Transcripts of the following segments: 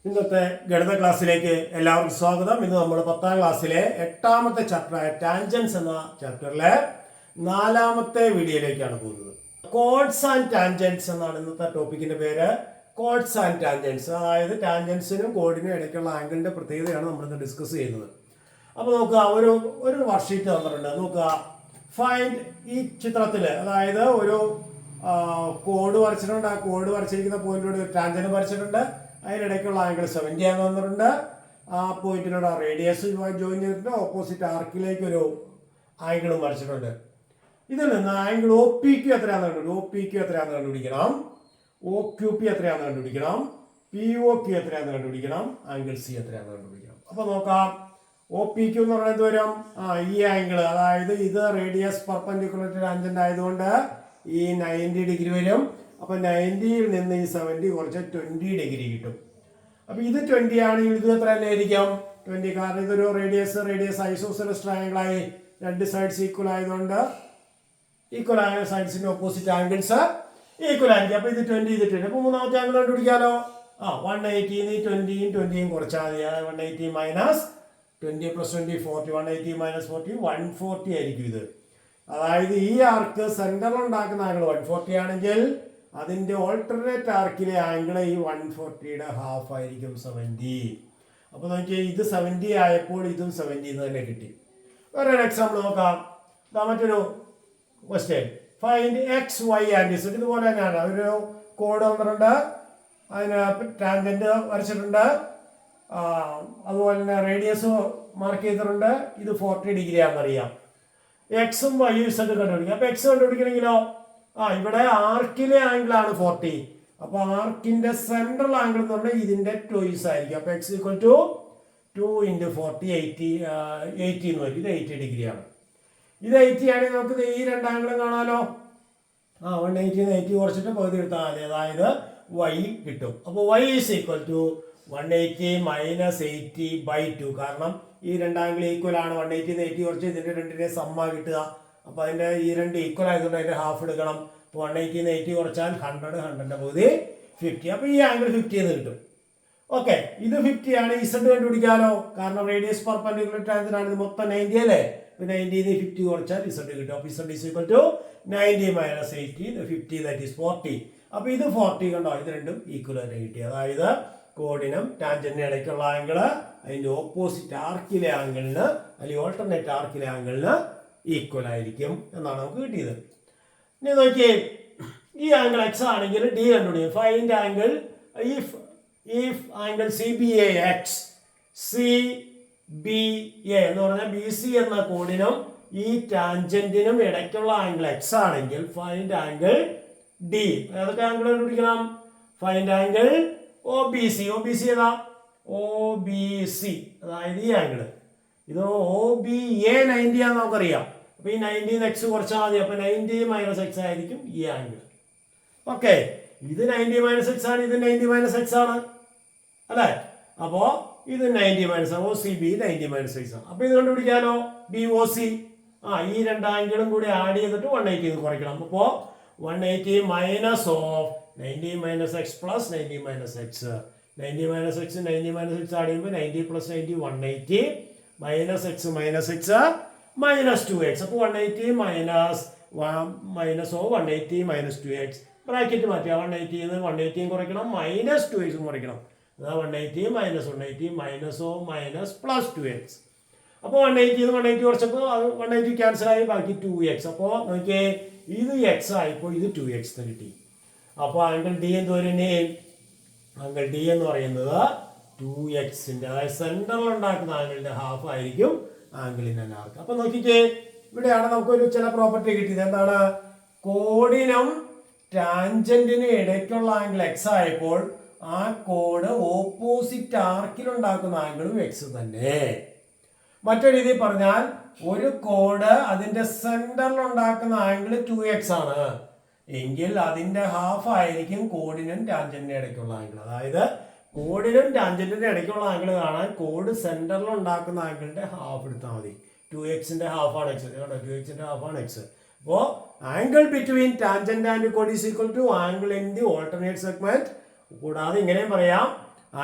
ഇന്നത്തെ ഗണിത ക്ലാസ്സിലേക്ക് എല്ലാവർക്കും സ്വാഗതം. ഇന്ന് നമ്മൾ 10ാം ക്ലാസ്സിലെ 8ാമത്തെ ചാപ്റ്ററായ ടാൻജൻസ് എന്ന ചാപ്റ്ററിലെ 4ാമത്തെ വീഡിയോയിലേക്കാണ് പോകുന്നത്. കോഡ്സ് ആൻഡ് ടാൻജൻസ് എന്നാണ് ഇന്നത്തെ ടോപ്പിക്കിന്റെ പേര്. കോഡ്സ് ആൻഡ് ടാൻജൻസ്, അതായത് ടാൻജൻസിനും കോഡിനും ഇടയ്ക്കുള്ള ആംഗിളിന്റെ പ്രത്യേകതയാണ് നമ്മളിന്ന് ഡിസ്കസ് ചെയ്യുന്നത്. അപ്പോൾ നോക്കുക, ഒരു വർക്ക്ഷീറ്റ് തന്നിട്ടുണ്ട്. നോക്കുക, ഫൈൻഡ് ഈ ചിത്രത്തിൽ, അതായത് ഒരു കോഡ് വരച്ചിട്ടുണ്ട്. ആ കോഡ് വരച്ചിരിക്കുന്ന പോയിന്റിലൂടെ ഒരു ടാൻജന്റ് വരച്ചിട്ടുണ്ട്. അതിനിടയ്ക്കുള്ള ആംഗിൾ 70 ആണെന്ന് തന്നിട്ടുണ്ട്. ആ പോയിന്റിലൂടെ റേഡിയസ് ജോയിൻ ചെയ്തിട്ട് ഓപ്പോസിറ്റ് ആർക്കിലേക്ക് ഒരു ആംഗിളും വരച്ചിട്ടുണ്ട്. ഇതിൽ നിന്ന് ആംഗിൾ ഒ പി ക്യു എത്രയാണെന്ന് കണ്ടുപിടിക്കണം. ഒ ക്യു പി എത്രയാണെന്ന് കണ്ടുപിടിക്കണം. പി ഒ ക്യു എത്രയാണെന്ന് കണ്ടുപിടിക്കണം. ആംഗിൾ സി എത്രയാണെന്ന് കണ്ടുപിടിക്കണം. അപ്പോൾ നോക്കാം, ഒ പി ക്യു എന്ന് പറയുന്നത് വരും ഈ ആംഗിൾ, അതായത് ഇത് റേഡിയസ് പെർപെൻഡിക്കുലർ ടു ടാൻജന്റ് ആയതുകൊണ്ട് ഈ 90 ഡിഗ്രി വരും. അപ്പൊ 90യിൽ നിന്ന് ഈ 70 കുറച്ച് 20 ഡിഗ്രി കിട്ടും. അപ്പൊ ഇത് 20 ആണെങ്കിൽ ഇത് എത്ര തന്നെ ആയിരിക്കും? 20, കാരണം ഇതൊരു റേഡിയസ് ഐസോസെലസ് ട്രയാങ്കിൾ ആയി, രണ്ട് സൈഡ്സ് ഈക്വൽ ആയതുകൊണ്ട് ഈക്വൽ ആയ സൈഡ്സിന്റെ ഓപ്പോസിറ്റ് ആംഗിൾസ് ഈക്വൽ ആയിരിക്കും. അപ്പൊ ഇത് 20, ഇത് 20. അപ്പൊ മൂന്നാമത്തെ ആംഗിൾ കണ്ടുപിടിക്കാലോ. 180 20 കുറച്ചാൽ മതി. 180 മൈനസ് 20 പ്ലസ് 20 40. 180 മൈനസ് 40 140 ആയിരിക്കും ഇത്. അതായത് ഈ ആർക്ക് സെന്ററിൽ ഉണ്ടാക്കുന്ന ആംഗിൾ 140 ആണെങ്കിൽ അതിന്റെ ഓൾട്ടർനേറ്റ് ആർക്കിലെ ആംഗിൾ ഈ 140യുടെ ഹാഫ് ആയിരിക്കും 70. അപ്പൊ നോക്കിയാൽ ഇത് 70 ആയപ്പോൾ ഇതും 70 തന്നെ കിട്ടി. വേറൊരു എക്സാമ്പിൾ നോക്കാം. മറ്റൊരു question, find x y and z. ഇതുപോലെ തന്നെയാണ്, ഒരു കോഡ് വന്നിട്ടുണ്ട്, അതിന് ടാൻജന്റ് വരച്ചിട്ടുണ്ട്, അതുപോലെ തന്നെ റേഡിയസ് മാർക്ക് ചെയ്തിട്ടുണ്ട്. ഇത് 40 ഡിഗ്രി ആണെന്നറിയാം. എക്സും വൈയും ഇസഡ് കണ്ടുപിടിക്കുക. അപ്പൊ എക്സ് കണ്ടുപിടിക്കണമെങ്കിലോ ഇവിടെ ആർക്കിലെ ആംഗിൾ ആണ് 40. അപ്പൊ ആർക്കിന്റെ സെൻട്രൽ ആംഗിൾ എന്ന് പറഞ്ഞാൽ ഇതിന്റെ ട്വൈസ് ആയിരിക്കും. അപ്പൊ എക്സ് ഈക്വൽ ടു 2 × 40 80 എന്ന് വരും. ഇത് 80 ഡിഗ്രിയാണ്. ഇത് 80 ആണെങ്കിൽ നമുക്ക് ഈ രണ്ട് ആംഗിളും കാണാലോ. 180 80 കുറച്ചിട്ട് പകുതി എടുത്താൽ മതി, അതായത് y കിട്ടും. അപ്പോൾ y is equal to 180 minus 80/2. കാരണം ഈ രണ്ട് ആംഗിൾ ഈക്വൽ ആണ്. 180 80 കുറച്ച് ഇതിന്റെ രണ്ടിനെ സമ്മ കിട്ടുക. അപ്പൊ അതിന്റെ ഈ രണ്ട് ഈക്വൽ ആയതുകൊണ്ട് അതിന്റെ ഹാഫ് എടുക്കണം. 180 80 കുറച്ചാൽ 100, 100ന്റെ പകുതി 50. അപ്പൊ ഈ ആംഗിൾ 50 എന്ന് കിട്ടും. ഓക്കെ, ഇത് 50 ആണ്. ഇസഡ് കണ്ടുപിടിക്കാലോ, കാരണം റേഡിയസ് പെർപെൻഡിക്കുലർ ടാൻജന്റ് ആണ്. ഇത് മൊത്തം 90 അല്ലേ. 90 50 കുറച്ചാൽ ഇസഡ് കിട്ടും. അപ്പൊ z is equal to 90 minus 80 50, that is 40. അപ്പൊ ഇത് 40 കണ്ടോ, ഇത് രണ്ടും ഈക്വൽ തന്നെ കിട്ടി. അതായത് കോഡിനും ടാൻജന്റിനും ഇടയ്ക്കുള്ള ആംഗിള് അതിന്റെ ഓപ്പോസിറ്റ് ആർക്കിലെ ആംഗിളിന് അല്ലെങ്കിൽ ഓൾട്ടർനേറ്റ് ആർക്കിലെ ആംഗിളിന് ഈക്വൽ ആയിരിക്കും എന്നാണ് നമുക്ക് കിട്ടിയത്. ഇനി നോക്കിയേ, ഈ ആംഗിൾ എക്സ് ആണെങ്കിൽ ഡി കണ്ടുപിടിക്കും. Find angle if angle C B A X, C B A എന്ന് പറഞ്ഞാൽ ബി സി എന്ന കോഡിനും ഈ ടാൻജന്റിനും ഇടയ്ക്കുള്ള ആംഗിൾ എക്സ് ആണെങ്കിൽ ഫൈൻഡ് ആംഗിൾ ഡി. ഏതൊക്കെ ആംഗിൾ കണ്ടുപിടിക്കണം? Find angle O B C. O B C ഏതാ? ഒ ബി സി, അതായത് ഈ ആംഗിൾ. ഇത് ഒ ബി എ 90 ആണെന്ന് നമുക്കറിയാം. അപ്പൊ ഈ 90 എക്സ് കുറച്ചാൽ മതി. അപ്പൊ 90 മൈനസ് എക്സ് ആയിരിക്കും ഈ ആംഗിൾ. ഓക്കെ, ഇത് 90 മൈനസ് എക്സ് ആണ്, ഇത് 90 മൈനസ് എക്സ് ആണ് അല്ലെ. അപ്പോ ഇത് 90 minus O C B 90 minus X ആണ്. അപ്പൊ ഇത് കണ്ടുപിടിക്കാനോ, ബി ഒ സി. ഈ രണ്ട് ആംഗിളും കൂടി ആഡ് ചെയ്തിട്ട് 180 കുറയ്ക്കണം. അപ്പോ 180 minus of 90 minus X plus 90 minus X. 90 minus X 90 minus X add ചെയ്യുമ്പോൾ 90 plus 90 180 minus X minus 2x. അപ്പോൾ 180 മൈനസ് ഓ 180 മൈനസ് 2x. ബ്രാക്കറ്റ് മാറ്റുക. 180 180 കുറയ്ക്കണം, മൈനസ് 2x കുറയ്ക്കണം. 180 minus 180 minus or minus plus 2x. അപ്പോൾ 180 കുറച്ചപ്പോൾ 180 ക്യാൻസൽ ആയി, ബാക്കി 2x. അപ്പോൾ നോക്കിയേ, ഇത് x ആയിപ്പോൾ ഇത് 2x കിട്ടി. അപ്പോൾ ആംഗിൾ ഡി എന്ത് വരും? ആംഗിൾ ഡി എന്ന് പറയുന്നത് 2x-ന്റെ, അതായത് സെന്ററിൽ ഉണ്ടാക്കുന്ന ആംഗിളിന്റെ ഹാഫ് ആയിരിക്കും ആംഗിളിന്റെ ആർക്ക്. അപ്പൊ നോക്കിക്കേ, ഇവിടെയാണ് നമുക്കൊരു ചില പ്രോപ്പർട്ടി കിട്ടിയത്. എന്താണ്? കോഡിനും ടാൻജന്റിനും ഇടയ്ക്കുള്ള ആംഗിൾ എക്സ് ആയപ്പോൾ ആ കോഡ് ഓപ്പോസിറ്റ് ആർക്കിൽ ഉണ്ടാക്കുന്ന ആംഗിളും എക്സ് തന്നെ. മറ്റൊരു രീതിയിൽ പറഞ്ഞാൽ, ഒരു കോഡ് അതിന്റെ സെന്ററിൽ ഉണ്ടാക്കുന്ന ആംഗിൾ 2x ആണ് എങ്കിൽ അതിന്റെ ഹാഫ് ആയിരിക്കും കോഡിനും ടാൻജന്റിനും ഇടയ്ക്കുള്ള ആംഗിൾ. അതായത് കോഡിനും ടാൻജന്റിനും ഇടയ്ക്കുള്ള ആംഗിൾ കാണാൻ കോഡ് സെന്ററിൽ ഉണ്ടാക്കുന്ന ആംഗിളിന്റെ ഹാഫ് എടുത്താൽ മതി. 2x-ന്റെ ഹാഫാണ് എക്സ്. 2x-ന്റെ ഹാഫാണ് എക്സ്. അപ്പോൾ ആംഗിൾ ബിറ്റ്വീൻ ടാൻജന്റ് ആൻഡ് കോഡ് is equal to angle in the alternate segment. കൂടാതെ ഇങ്ങനെയും പറയാം,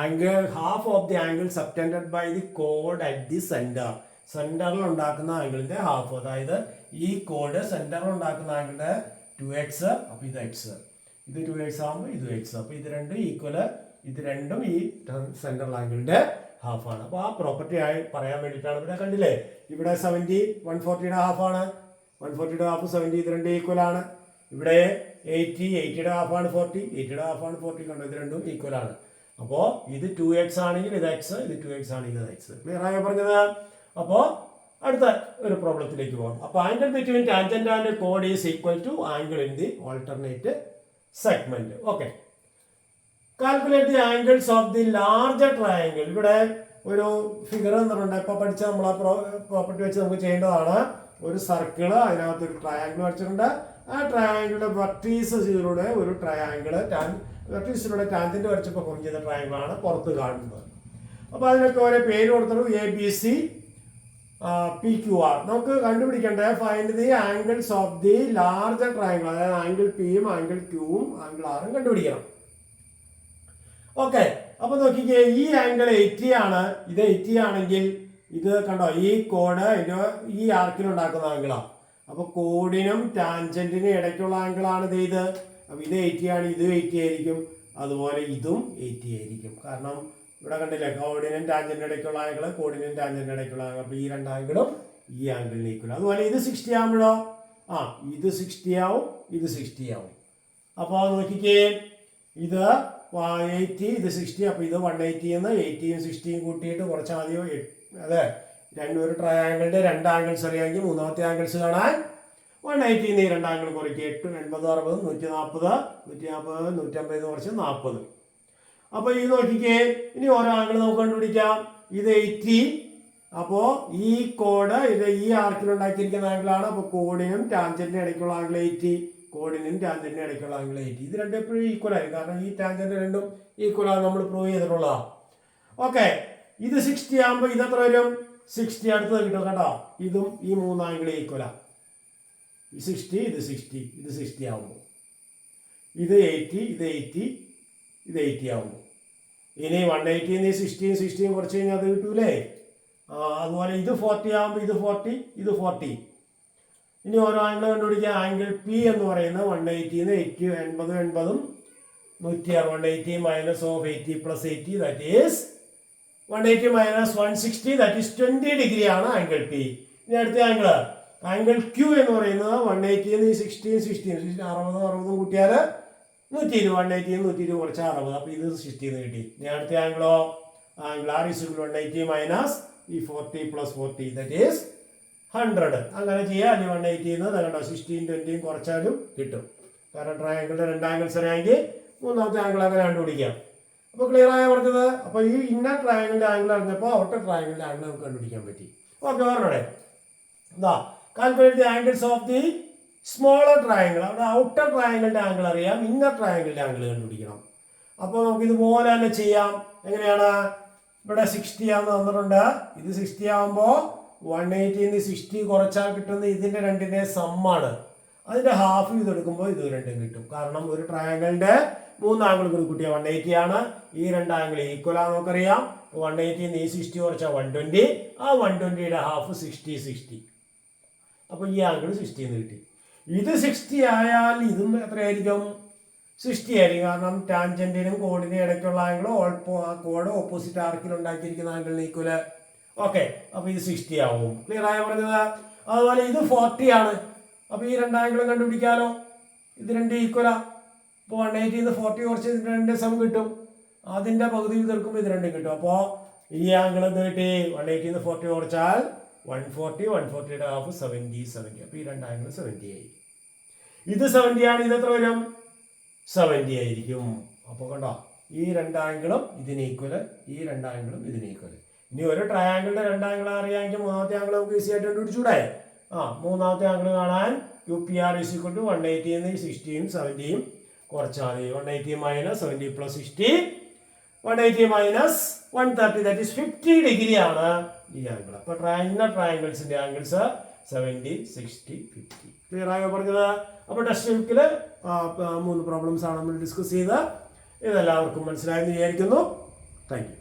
half of the angle subtended by the കോഡ് അറ്റ് ദി സെന്റർ. സെന്ററിൽ ഉണ്ടാക്കുന്ന ആംഗിളിന്റെ ഹാഫ്, അതായത് ഈ കോഡ് സെന്ററിൽ ഉണ്ടാക്കുന്ന ആംഗിളിന്റെ 2x, അപ്പോൾ ഇത് x, ഇത് 2x ആകുമ്പോൾ ഇത് x, അപ്പോൾ ഇത് രണ്ടും ഈക്വൽ, ഇത് രണ്ടും ഈ സെൻട്രൽ ആംഗിളിന്റെ ഹാഫാണ്. അപ്പോൾ ആ പ്രോപ്പർട്ടി ആയി പറയാൻ വേണ്ടിയിട്ടാണ് ഇവിടെ കണ്ടില്ലേ, ഇവിടെ 70 140യുടെ ഹാഫാണ്, 140യുടെ ഹാഫ് 70, ഇത് രണ്ടും ഈക്വൽ ആണ്. ഇവിടെ 80യുടെ ഹാഫാണ് 40, 80യുടെ ഹാഫാണ് 40, കണ്ടോ, ഇത് രണ്ടും ഈക്വൽ ആണ്. അപ്പോൾ ഇത് 2x ആണെങ്കിൽ ഇത് x, ഇത് 2x ആണെങ്കിൽ ഇത് x. ക്ലിയർ ആയോ പറഞ്ഞത്? അപ്പോൾ അടുത്ത ഒരു പ്രോബ്ലത്തിലേക്ക് പോകാം. അപ്പോൾ ആംഗിൾ ബിറ്റ്വീൻ ടാൻജന്റ് ആൻഡ് കോഡ് is equal to angle in the alternate segment. Okay, calculate the angles of the larger triangle. ഇവിടെ ഒരു ഫിഗർ തന്നിട്ടുണ്ട്. ഇപ്പോൾ പഠിച്ച നമ്മൾ ആ പ്രോപ്പർട്ടി വെച്ച് നമുക്ക് ചെയ്യേണ്ടതാണ്. ഒരു സർക്കിള്, അതിനകത്ത് ഒരു ട്രയാംഗിൾ വരച്ചിട്ടുണ്ട്. ആ ട്രയാംഗിളിന്റെ വെർട്ടീസിലൂടെ ഒരു ട്രയാംഗിൾ വെർട്ടീസിലൂടെ ടാൻജന്റ് വരച്ചപ്പോൾ ഫോം ചെയ്ത ട്രയാംഗിൾ ആണ് പുറത്ത് കാണുന്നത്. അപ്പോൾ അതിനൊക്കെ ഓരോ പേര് കൊടുത്തത് ABC PQR. നമുക്ക് കണ്ടുപിടിക്കേണ്ടത് find the angles of the larger triangle, അതായത് ആംഗിൾ പിയും ആംഗിൾ ക്യൂവും ആംഗിൾ ആറും കണ്ടുപിടിക്കണം. ഓക്കെ, അപ്പൊ നോക്കിക്കേ, ഈ ആംഗിൾ 80 ആണ്, ഇത് 80 ആണെങ്കിൽ ഇത് കണ്ടോ, ഈ കോഡ് ഈ ആർക്കിൽ ഉണ്ടാക്കുന്ന ആംഗിളാണ്. അപ്പൊ കോഡിനും ടാൻജന്റിനും ഇടയ്ക്കുള്ള ആംഗിളാണ് ഇത്. അപ്പൊ ഇത് 80 ആണ്, ഇത് 80 ആയിരിക്കും, അതുപോലെ ഇതും 80 ആയിരിക്കും. കാരണം ഇവിടെ കണ്ടില്ലേ, കോഡിനും ടാൻജന്റിനും ഇടയ്ക്കുള്ള ആംഗിൾ, കോഡിനും ടാൻജന്റിനും ഇടയ്ക്കുള്ള ആംഗിൾ. അപ്പൊ ഈ രണ്ട് ആംഗിളും ഈ ആംഗിളിന് ഈക്വൽ. അതുപോലെ ഇത് 60 ആകുമ്പോഴോ, ഇത് 60 ആവും, ഇത് 60 ആവും. അപ്പോൾ നോക്കിക്കേ, ഇത് 80, ഇത് 60, അപ്പോൾ ഇത് 180 എന്ന് 80യും 60യും കൂട്ടിയിട്ട് കുറച്ച് ആദ്യം അതെ ഒരു ട്രയാംഗിളിന്റെ രണ്ട് ആംഗിൾസ് അറിയാമെങ്കിൽ മൂന്നാമത്തെ ആംഗിൾസ് കാണാൻ 180 ഈ രണ്ട് ആംഗിൾ കുറയ്ക്കുക. 8 80 60 140 140 150 കുറച്ച് 40. അപ്പോൾ ഈ നോക്കിക്കേ, ഇനി ഓരോ ആംഗിൾ നമുക്ക് കണ്ടുപിടിക്കാം. ഇത് 80, അപ്പോൾ ഈ കോഡ് ഇത് ഈ ആർക്കിൽ ഉണ്ടാക്കിയിരിക്കുന്ന ആംഗിളാണ്. അപ്പോൾ കോഡിനും ടാൻജന്റിനും ഇടയ്ക്കുള്ള ആംഗിൾ 80, കോഡിനും ടാൻജന്റിനും ഇടയ്ക്കുള്ള ആംഗിൾ 80. ഇത് രണ്ടും എപ്പോഴും ഈക്വൽ ആയി, കാരണം ഈ ടാൻജന്റ് രണ്ടും ഈക്വൽ ആണ്, നമ്മൾ പ്രൂവ് ചെയ്തിട്ടുള്ളതാണ്. ഓക്കെ, ഇത് 60 ആകുമ്പോൾ ഇതെത്ര വരും? 60 അടുത്തത് കിട്ടും കേട്ടോ. ഇതും ഈ മൂന്ന് ആംഗിൾ ഈക്വലാണ്. 60 ഇത് 60 ഇത് 60 ആകുമ്പോൾ ഇത് 80 ഇത് 80 ഇത് 80 ആകുമ്പോൾ ഇനി 180 60 60 കുറച്ച് കഴിഞ്ഞാൽ അത് കിട്ടൂലേ. അതുപോലെ ഇത് 40 ആകുമ്പോൾ ഇത് 40 ഇത് 40. ഇനി ഓരോ ആംഗിൾ കണ്ടുപിടിക്കുക. ആംഗിൾ പി എന്ന് പറയുന്നത് 180 80 80 80 160. 180 minus of 80 plus 80 that is 180 minus 160 that is 20 degree ആണ് ആംഗിൾ പി. ഇനി അടുത്ത ആംഗിൾ ക്യൂ എന്ന് പറയുന്നത് 180 60 60 60 60 കൂട്ടിയാൽ 120. 180 120 കുറച്ച് 60, അപ്പോൾ ഇത് 60 കിട്ടി. ഇനി അടുത്ത ആംഗിളോ, ആംഗിൾ ആർ ഈസ് 180 മൈനസ് ഈ 40 പ്ലസ് 40 ദാറ്റ് ഈസ് 100. അങ്ങനെ ചെയ്യാം. അല്ലെങ്കിൽ 180 കണ്ടോ 60 20 കുറച്ചാലും കിട്ടും. കാരണം ട്രയാംഗിളിന്റെ രണ്ട് ആംഗിൾസ് അറിയാമെങ്കിൽ മൂന്നാമത്തെ ആംഗിൾ അങ്ങനെ കണ്ടുപിടിക്കാം. അപ്പോൾ ക്ലിയർ ആയ പറഞ്ഞത്. അപ്പോൾ ഈ ഇന്നർ ട്രയാംഗിളിന്റെ ആംഗിൾ അറിഞ്ഞപ്പോൾ ഔട്ടർ ട്രയാംഗിളിന്റെ ആംഗിൾ നമുക്ക് കണ്ടുപിടിക്കാൻ പറ്റി. ഓക്കെ, പറഞ്ഞോടെ എന്താ calculate the angles of the smaller triangle. അവിടെ ഔട്ടർ ട്രയാംഗിളിന്റെ ആംഗിൾ അറിയാം, ഇന്നർ ട്രയാംഗിളിന്റെ ആംഗിൾ കണ്ടുപിടിക്കണം. അപ്പോൾ നമുക്ക് ഇതുപോലെ തന്നെ ചെയ്യാം. എങ്ങനെയാണ്? ഇവിടെ 60 ആണെന്ന് തന്നിട്ടുണ്ട്. ഇത് 60 ആകുമ്പോൾ 180 60 കുറച്ചാൽ കിട്ടുന്നത് ഇതിന്റെ രണ്ടിന്റെ സമ്മാണ്. അതിന്റെ ഹാഫ് ചെയ്തെടുക്കുമ്പോൾ ഇത് രണ്ടും കിട്ടും. കാരണം ഒരു ട്രയാംഗിളിന്റെ മൂന്ന് ആംഗിൾ കൂടി കൂട്ടിയ 180 ആണ്. ഈ രണ്ട് ആംഗിൾ ഈക്വൽ ആണ് നമുക്കറിയാം. 180 60 കുറച്ചാൽ 120. ആ 120യുടെ ഹാഫ് 60 60. അപ്പോൾ ഈ ആംഗിൾ 60 എന്ന് കിട്ടി. ഇത് 60 ആയാൽ ഇതും എത്രയായിരിക്കും? 60 ആയിരിക്കും. കാരണം ടാൻജന്റിനും കോഡിനും ഇടയ്ക്കുള്ള ആംഗിൾ കോഡ് ഓപ്പോസിറ്റ് ആർക്കിൽ ഉണ്ടാക്കിയിരിക്കുന്ന ആംഗിളിന് ഈക്വല്. ഓക്കെ, അപ്പോൾ ഇത് 60 ആവും. ക്ലിയർ ആയ പറഞ്ഞത്. അതുപോലെ ഇത് 40 ആണ്. അപ്പോൾ ഈ രണ്ട് ആംഗിളും കണ്ടുപിടിക്കാമല്ലോ. ഇത് രണ്ട് ഈക്വലാ. ഇപ്പോൾ 180 40 കുറച്ച് ഇതിൻ്റെ രണ്ട് സം കിട്ടും. അതിൻ്റെ പകുതി തീർക്കുമ്പോൾ ഇത് രണ്ടും കിട്ടും. അപ്പോൾ ഈ ആംഗിൾ എന്ത് കിട്ടി? 180 40 കുറച്ചാൽ 140. 140യുടെ ഹാഫ് 70 70. അപ്പോൾ ഈ രണ്ട് ആംഗിൾ 70 ആയി. ഇത് 70 ആണ്. ഇത് എത്ര വരും? 70 ആയിരിക്കും. അപ്പോൾ കണ്ടോ, ഈ രണ്ട് ആംഗിളും ഇതിന് ഈക്വല്, ഈ രണ്ട് ആംഗിളും ഇതിന് ഈക്വല്. ഇനി ഒരു ട്രയാംഗിളിന്റെ രണ്ട് ആംഗിൾ അറിയാമെങ്കിൽ മൂന്നാമത്തെ ആംഗിൾ നമുക്ക് ഈസി ആയിട്ട് കണ്ടുപിടിച്ചൂടെ? മൂന്നാമത്തെ ആംഗിൾ കാണാൻ UPR ഈസ് ഈക്വൽ ടു 180 60 70 കുറച്ചാൽ 180 minus 70 plus 60 180 minus 130 that is 50 degree ആണ് ഈ ആംഗിൾ. അപ്പോൾ ട്രയാംഗിൾസിന്റെ ആംഗിൾസ് 70 60 50. ക്ലിയർ ആയോ പറഞ്ഞത്? അപ്പോൾ ടെക്സ്റ്റ് ബുക്കിൽ 3 പ്രോബ്ലംസ് ആണ് നമ്മൾ ഡിസ്കസ് ചെയ്ത്. ഇതെല്ലാവർക്കും മനസ്സിലായെന്ന് വിചാരിക്കുന്നു. Thank you.